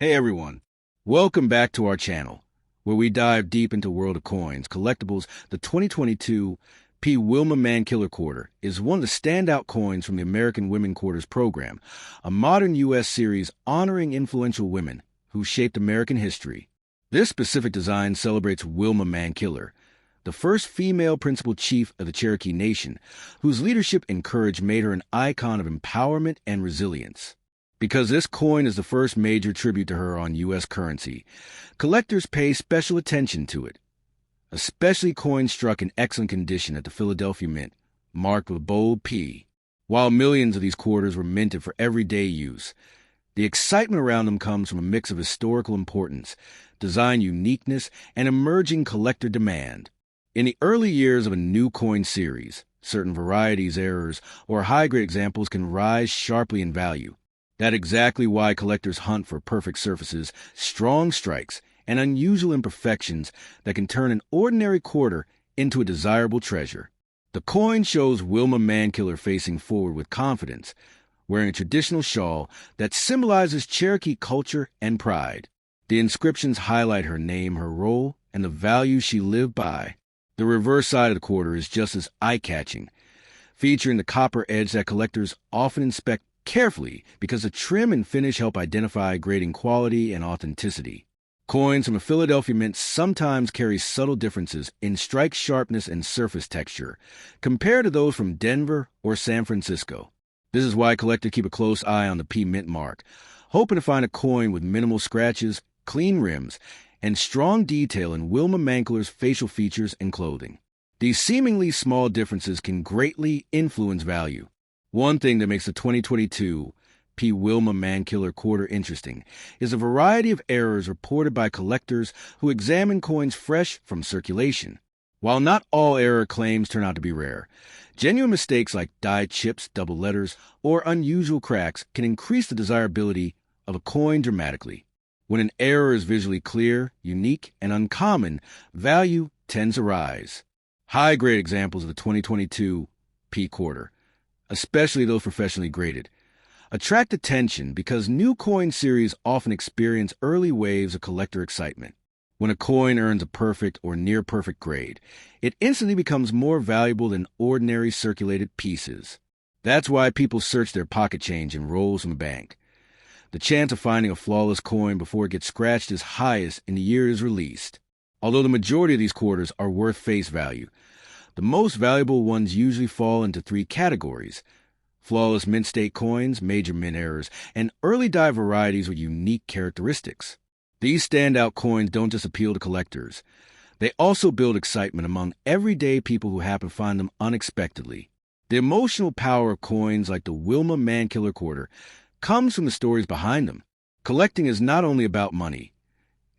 Hey everyone, welcome back to our channel, where we dive deep into World of Coins, Collectibles. The 2022 P. Wilma Mankiller Quarter is one of the standout coins from the American Women Quarters program, a modern U.S. series honoring influential women who shaped American history. This specific design celebrates Wilma Mankiller, the first female principal chief of the Cherokee Nation, whose leadership and courage made her an icon of empowerment and resilience. Because this coin is the first major tribute to her on U.S. currency, collectors pay special attention to it, especially coins struck in excellent condition at the Philadelphia Mint, marked with bold P. While millions of these quarters were minted for everyday use, the excitement around them comes from a mix of historical importance, design uniqueness, and emerging collector demand. In the early years of a new coin series, certain varieties, errors, or high-grade examples can rise sharply in value. That's exactly why collectors hunt for perfect surfaces, strong strikes, and unusual imperfections that can turn an ordinary quarter into a desirable treasure. The coin shows Wilma Mankiller facing forward with confidence, wearing a traditional shawl that symbolizes Cherokee culture and pride. The inscriptions highlight her name, her role, and the values she lived by. The reverse side of the quarter is just as eye-catching, featuring the copper edge that collectors often inspect carefully because the trim and finish help identify grading quality and authenticity. Coins from a Philadelphia Mint sometimes carry subtle differences in strike sharpness and surface texture compared to those from Denver or San Francisco. This is why collectors keep a close eye on the P Mint mark, hoping to find a coin with minimal scratches, clean rims, and strong detail in Wilma Mankiller's facial features and clothing. These seemingly small differences can greatly influence value. One thing that makes the 2022 P. Wilma Mankiller Quarter interesting is a variety of errors reported by collectors who examine coins fresh from circulation. While not all error claims turn out to be rare, genuine mistakes like dyed chips, double letters, or unusual cracks can increase the desirability of a coin dramatically. When an error is visually clear, unique, and uncommon, value tends to rise. High-grade examples of the 2022 P. Quarter, especially those professionally graded, attract attention because new coin series often experience early waves of collector excitement. When a coin earns a perfect or near-perfect grade, it instantly becomes more valuable than ordinary circulated pieces. That's why people search their pocket change and rolls from the bank. The chance of finding a flawless coin before it gets scratched is highest in the year it is released. Although the majority of these quarters are worth face value, the most valuable ones usually fall into three categories: flawless mint state coins, major mint errors, and early die varieties with unique characteristics. These standout coins don't just appeal to collectors. They also build excitement among everyday people who happen to find them unexpectedly. The emotional power of coins like the Wilma Mankiller Quarter comes from the stories behind them. Collecting is not only about money.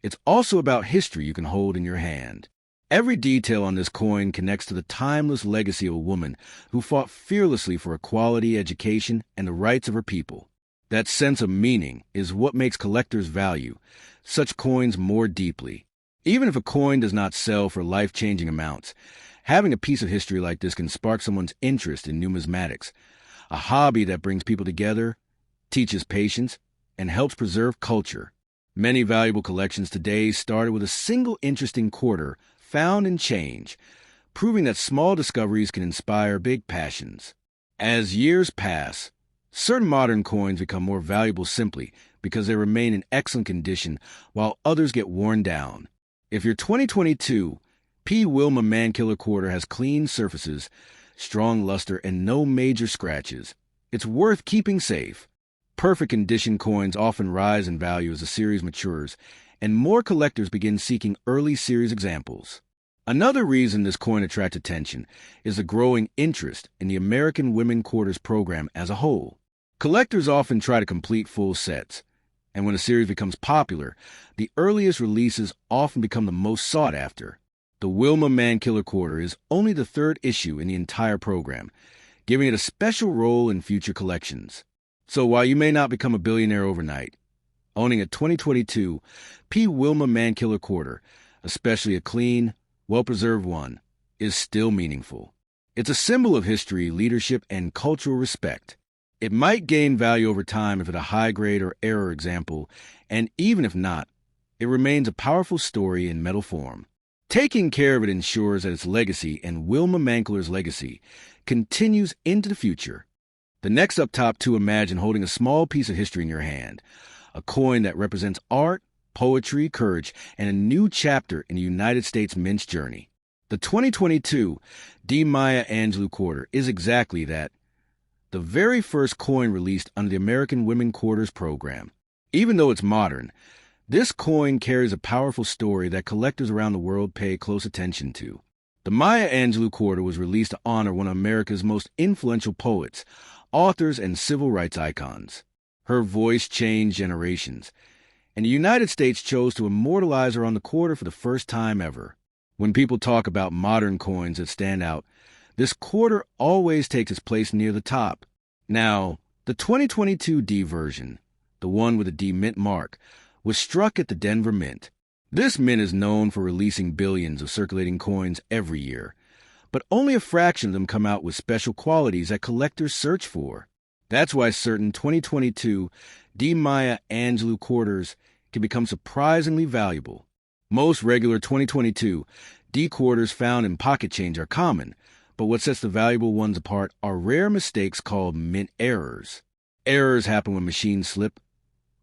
It's also about history you can hold in your hand. Every detail on this coin connects to the timeless legacy of a woman who fought fearlessly for equality, education, and the rights of her people. That sense of meaning is what makes collectors value such coins more deeply. Even if a coin does not sell for life-changing amounts, having a piece of history like this can spark someone's interest in numismatics, a hobby that brings people together, teaches patience, and helps preserve culture. Many valuable collections today started with a single interesting quarter found in change, proving that small discoveries can inspire big passions. As years pass, certain modern coins become more valuable simply because they remain in excellent condition while others get worn down. If your 2022 P. Wilma Mankiller Quarter has clean surfaces, strong luster, and no major scratches, it's worth keeping safe. Perfect condition coins often rise in value as the series matures, and more collectors begin seeking early series examples. Another reason this coin attracts attention is the growing interest in the American Women Quarters program as a whole. Collectors often try to complete full sets, and when a series becomes popular, the earliest releases often become the most sought after. The Wilma Mankiller Quarter is only the third issue in the entire program, giving it a special role in future collections. So while you may not become a billionaire overnight, owning a 2022 P. Wilma Mankiller Quarter, especially a clean, well-preserved one, is still meaningful. It's a symbol of history, leadership, and cultural respect. It might gain value over time if it's a high-grade or error example, And even if not, it remains a powerful story in metal form. Taking care of it ensures that its legacy and Wilma Mankler's legacy continues into the future. The next up top to imagine holding a small piece of history in your hand, a coin that represents art, poetry, courage, and a new chapter in the United States Mint's journey. The 2022 D. Maya Angelou quarter is exactly that, the very first coin released under the American Women Quarters program. Even though it's modern, this coin carries a powerful story that collectors around the world pay close attention to. The Maya Angelou quarter was released to honor one of America's most influential poets, authors, and civil rights icons. Her voice changed generations, and the United States chose to immortalize her on the quarter for the first time ever. When people talk about modern coins that stand out, this quarter always takes its place near the top. Now, the 2022 D version, the one with the D Mint mark, was struck at the Denver Mint. This mint is known for releasing billions of circulating coins every year, but only a fraction of them come out with special qualities that collectors search for. That's why certain 2022 D. Maya Angelou quarters can become surprisingly valuable. Most regular 2022 D quarters found in pocket change are common, but what sets the valuable ones apart are rare mistakes called mint errors. Errors happen when machines slip,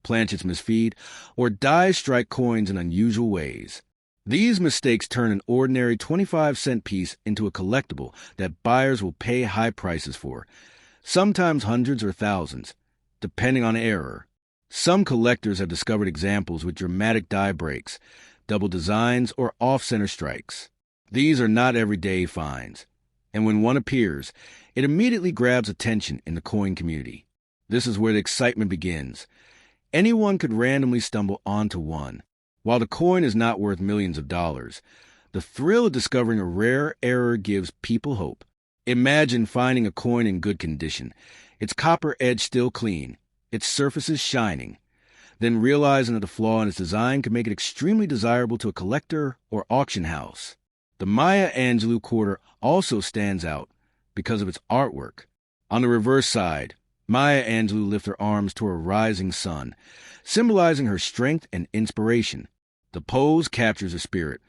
planchets misfeed, or dies strike coins in unusual ways. These mistakes turn an ordinary 25-cent piece into a collectible that buyers will pay high prices for, sometimes hundreds or thousands, depending on error. Some collectors have discovered examples with dramatic die breaks, double designs, or off-center strikes. These are not everyday finds, and when one appears, it immediately grabs attention in the coin community. This is where the excitement begins. Anyone could randomly stumble onto one. While the coin is not worth millions of dollars, the thrill of discovering a rare error gives people hope. Imagine finding a coin in good condition, its copper edge still clean, its surfaces shining, then realizing that the flaw in its design could make it extremely desirable to a collector or auction house. The Maya Angelou quarter also stands out because of its artwork. On the reverse side, Maya Angelou lifts her arms toward a rising sun, symbolizing her strength and inspiration. The pose captures her spirit,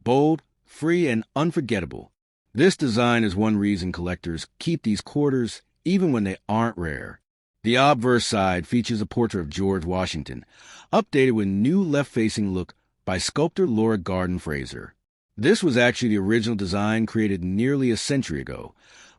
bold, free, and unforgettable. This design is one reason collectors keep these quarters even when they aren't rare. The obverse side features a portrait of George Washington, updated with new left-facing look by sculptor Laura Garden Fraser. This was actually the original design created nearly a century ago,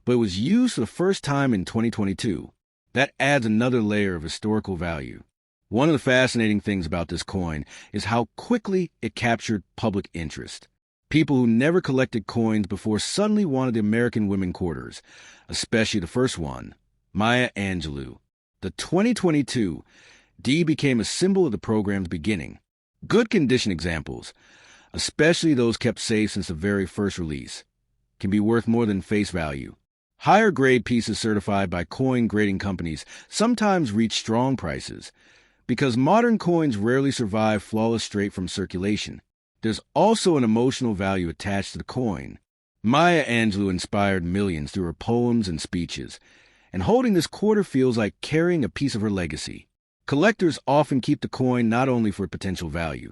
but it was used for the first time in 2022. That adds another layer of historical value. One of the fascinating things about this coin is how quickly it captured public interest. People who never collected coins before suddenly wanted the American Women Quarters, especially the first one, Maya Angelou. The 2022 D became a symbol of the program's beginning. Good condition examples, especially those kept safe since the very first release, can be worth more than face value. Higher grade pieces certified by coin grading companies sometimes reach strong prices. Because modern coins rarely survive flawless straight from circulation, there's also an emotional value attached to the coin. Maya Angelou inspired millions through her poems and speeches, and holding this quarter feels like carrying a piece of her legacy. Collectors often keep the coin not only for potential value,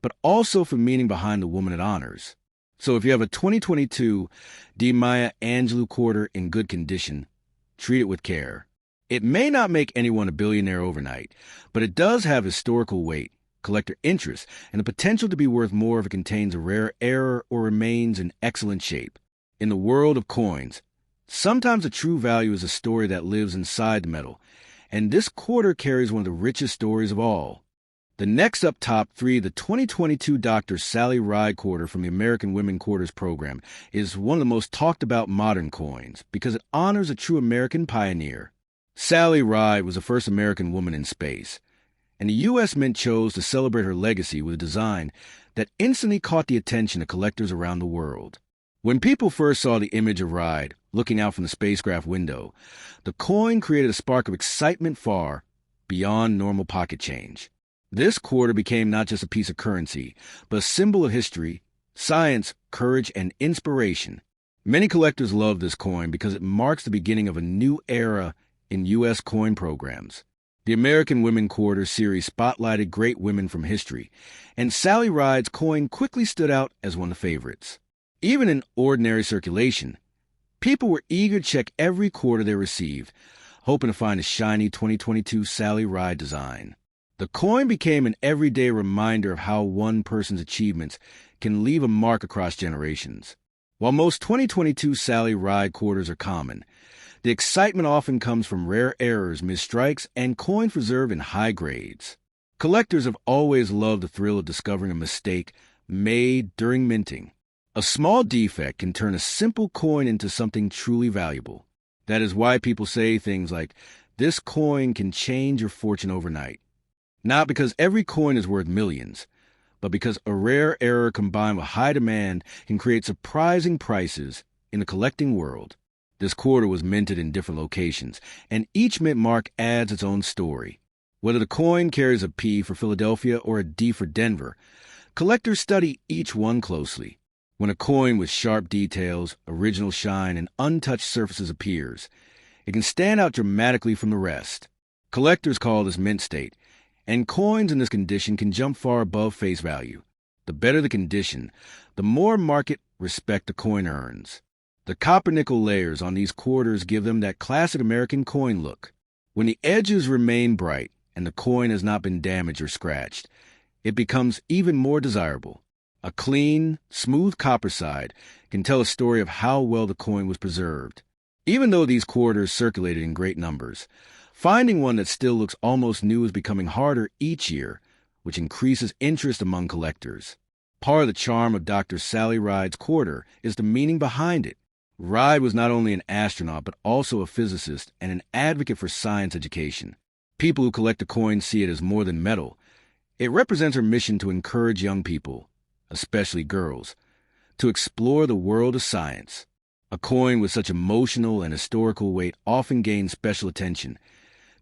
but also for meaning behind the woman it honors. So if you have a 2022 D. Maya Angelou quarter in good condition, treat it with care. It may not make anyone a billionaire overnight, but it does have historical weight, collector interest, and the potential to be worth more if it contains a rare error or remains in excellent shape. In the world of coins, sometimes the true value is a story that lives inside the metal, and this quarter carries one of the richest stories of all. The next up top three, the 2022 Dr. Sally Ride quarter from the American Women Quarters program, is one of the most talked about modern coins because it honors a true American pioneer. Sally Ride was the first American woman in space, and the U.S. Mint chose to celebrate her legacy with a design that instantly caught the attention of collectors around the world. When people first saw the image of Ride looking out from the spacecraft window, the coin created a spark of excitement far beyond normal pocket change. This quarter became not just a piece of currency, but a symbol of history, science, courage, and inspiration. Many collectors love this coin because it marks the beginning of a new era in U.S. coin programs. The American Women Quarter series spotlighted great women from history, and Sally Ride's coin quickly stood out as one of the favorites. Even in ordinary circulation, people were eager to check every quarter they received, hoping to find a shiny 2022 Sally Ride design. The coin became an everyday reminder of how one person's achievements can leave a mark across generations. While most 2022 Sally Ride quarters are common, the excitement often comes from rare errors, misstrikes, and coins reserved in high grades. Collectors have always loved the thrill of discovering a mistake made during minting. A small defect can turn a simple coin into something truly valuable. That is why people say things like, "This coin can change your fortune overnight." Not because every coin is worth millions, but because a rare error combined with high demand can create surprising prices in the collecting world. This quarter was minted in different locations, and each mint mark adds its own story. Whether the coin carries a P for Philadelphia or a D for Denver, collectors study each one closely. When a coin with sharp details, original shine, and untouched surfaces appears, it can stand out dramatically from the rest. Collectors call this mint state, and coins in this condition can jump far above face value. The better the condition, the more market respect the coin earns. The copper-nickel layers on these quarters give them that classic American coin look. When the edges remain bright and the coin has not been damaged or scratched, it becomes even more desirable. A clean, smooth copper side can tell a story of how well the coin was preserved. Even though these quarters circulated in great numbers, finding one that still looks almost new is becoming harder each year, which increases interest among collectors. Part of the charm of Dr. Sally Ride's quarter is the meaning behind it. Ride was not only an astronaut, but also a physicist and an advocate for science education. People who collect the coin see it as more than metal. It represents her mission to encourage young people, especially girls, to explore the world of science. A coin with such emotional and historical weight often gains special attention,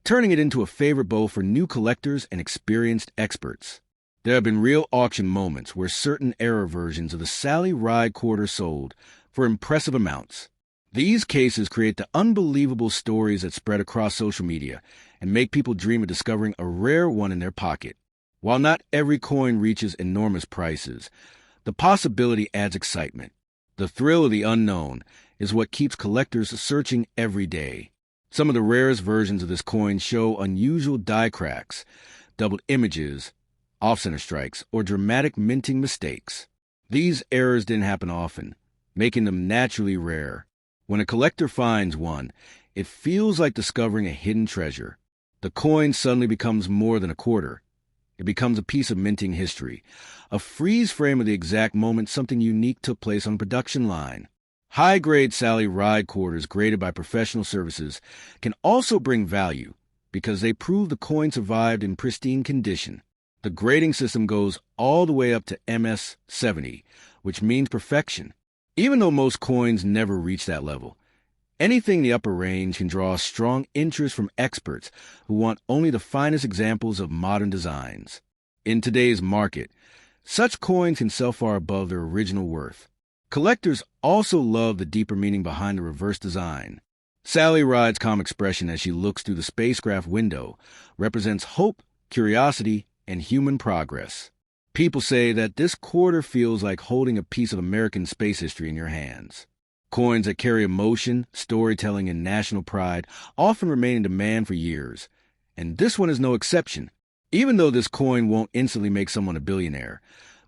turning it into a favorite both for new collectors and experienced experts. There have been real auction moments where certain era versions of the Sally Ride quarter sold for impressive amounts. These cases create the unbelievable stories that spread across social media and make people dream of discovering a rare one in their pocket. While not every coin reaches enormous prices, the possibility adds excitement. The thrill of the unknown is what keeps collectors searching every day. Some of the rarest versions of this coin show unusual die cracks, doubled images, off-center strikes, or dramatic minting mistakes. These errors didn't happen often, making them naturally rare. When a collector finds one, it feels like discovering a hidden treasure. The coin suddenly becomes more than a quarter. It becomes a piece of minting history, a freeze frame of the exact moment something unique took place on the production line. High-grade Sally Ride quarters graded by professional services can also bring value because they prove the coin survived in pristine condition. The grading system goes all the way up to MS 70, which means perfection. Even though most coins never reach that level, anything in the upper range can draw strong interest from experts who want only the finest examples of modern designs. In today's market, such coins can sell far above their original worth. Collectors also love the deeper meaning behind the reverse design. Sally Ride's calm expression as she looks through the spacecraft window represents hope, curiosity, and human progress. People say that this quarter feels like holding a piece of American space history in your hands. Coins that carry emotion, storytelling, and national pride often remain in demand for years, and this one is no exception. Even though this coin won't instantly make someone a billionaire,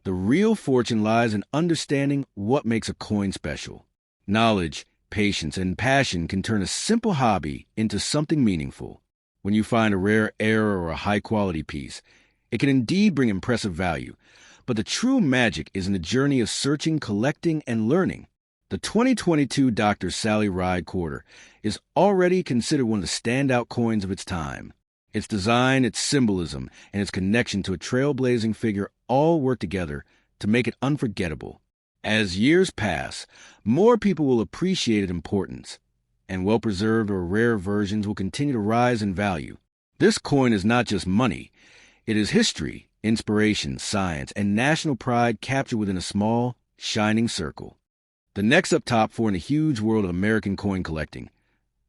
the real fortune lies in understanding what makes a coin special. Knowledge, patience, and passion can turn a simple hobby into something meaningful. When you find a rare error or a high-quality piece, it can indeed bring impressive value, but the true magic is in the journey of searching, collecting, and learning. The 2022 Dr. Sally Ride quarter is already considered one of the standout coins of its time. Its design, its symbolism, and its connection to a trailblazing figure all work together to make it unforgettable. As years pass, more people will appreciate its importance, and well-preserved or rare versions will continue to rise in value. This coin is not just money. It is history, inspiration, science, and national pride captured within a small, shining circle. The next up top for in the huge world of American coin collecting,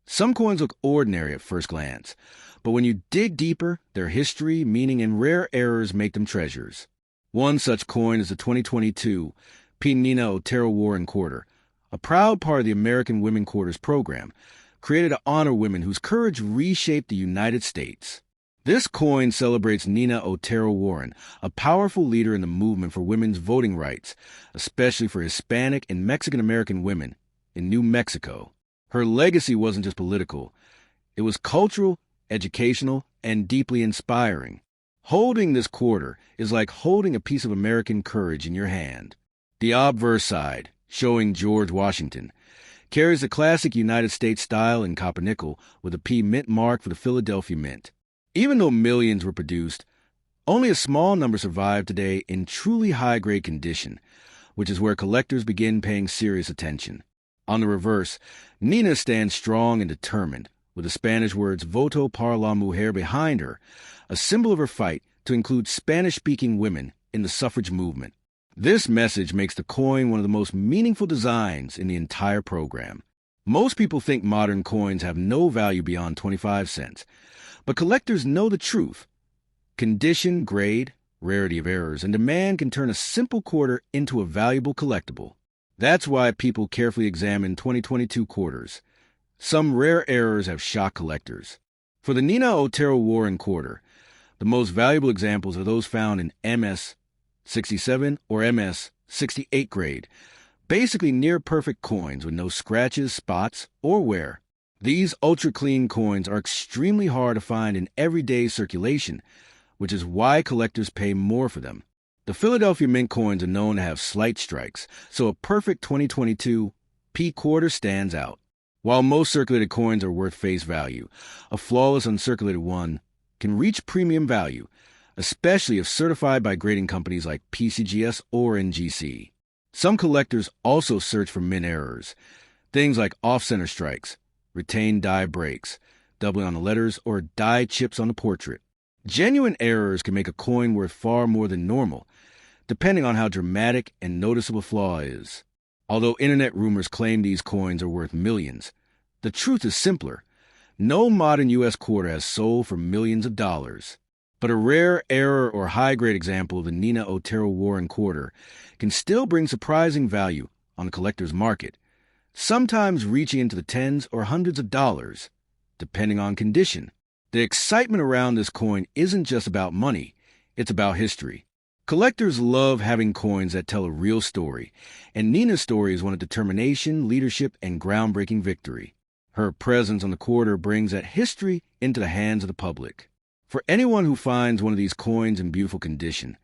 Some coins look ordinary at first glance, but when you dig deeper, their history, meaning, and rare errors make them treasures. One such coin is the 2022 P. Nina Otero Warren Quarter, a proud part of the American Women Quarters program, created to honor women whose courage reshaped the United States. This coin celebrates Nina Otero Warren, a powerful leader in the movement for women's voting rights, especially for Hispanic and Mexican-American women in New Mexico. Her legacy wasn't just political. It was cultural, educational, and deeply inspiring. Holding this quarter is like holding a piece of American courage in your hand. The obverse side, showing George Washington, carries the classic United States style in copper nickel with a P mint mark for the Philadelphia Mint. Even though millions were produced, only a small number survive today in truly high-grade condition, which is where collectors begin paying serious attention. On the reverse, Nina stands strong and determined, with the Spanish words Voto para la mujer behind her, a symbol of her fight to include Spanish-speaking women in the suffrage movement. This message makes the coin one of the most meaningful designs in the entire program. Most people think modern coins have no value beyond 25 cents, but collectors know the truth. Condition, grade, rarity of errors, and demand can turn a simple quarter into a valuable collectible. That's why people carefully examine 2022 quarters. Some rare errors have shocked collectors. For the Nina Otero Warren Quarter, the most valuable examples are those found in MS 67 or MS 68 grade, basically near-perfect coins with no scratches, spots, or wear. These ultra-clean coins are extremely hard to find in everyday circulation, which is why collectors pay more for them. The Philadelphia Mint coins are known to have slight strikes, so a perfect 2022 P quarter stands out. While most circulated coins are worth face value, a flawless uncirculated one can reach premium value, especially if certified by grading companies like PCGS or NGC. Some collectors also search for mint errors, things like off-center strikes, retained die breaks, doubling on the letters, or die chips on the portrait. Genuine errors can make a coin worth far more than normal, depending on how dramatic and noticeable a flaw is. Although internet rumors claim these coins are worth millions, the truth is simpler. No modern U.S. quarter has sold for millions of dollars. But a rare error or high-grade example of the Nina Otero Warren Quarter can still bring surprising value on the collector's market, sometimes reaching into the tens or hundreds of dollars, depending on condition. The excitement around this coin isn't just about money, it's about history. Collectors love having coins that tell a real story, and Nina's story is one of determination, leadership, and groundbreaking victory. Her presence on the quarter brings that history into the hands of the public. For anyone who finds one of these coins in beautiful condition,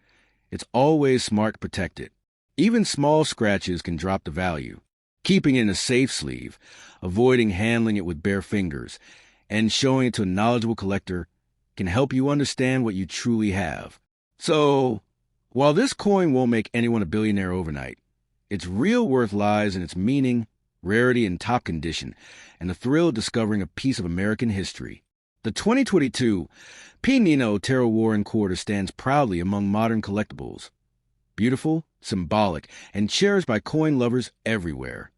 it's always smart to protect it. Even small scratches can drop the value. Keeping it in a safe sleeve, avoiding handling it with bare fingers, and showing it to a knowledgeable collector can help you understand what you truly have. So, while this coin won't make anyone a billionaire overnight, its real worth lies in its meaning, rarity, and top condition, and the thrill of discovering a piece of American history. The 2022 P. Nina Otero Warren Quarter stands proudly among modern collectibles. Beautiful, symbolic, and cherished by coin lovers everywhere.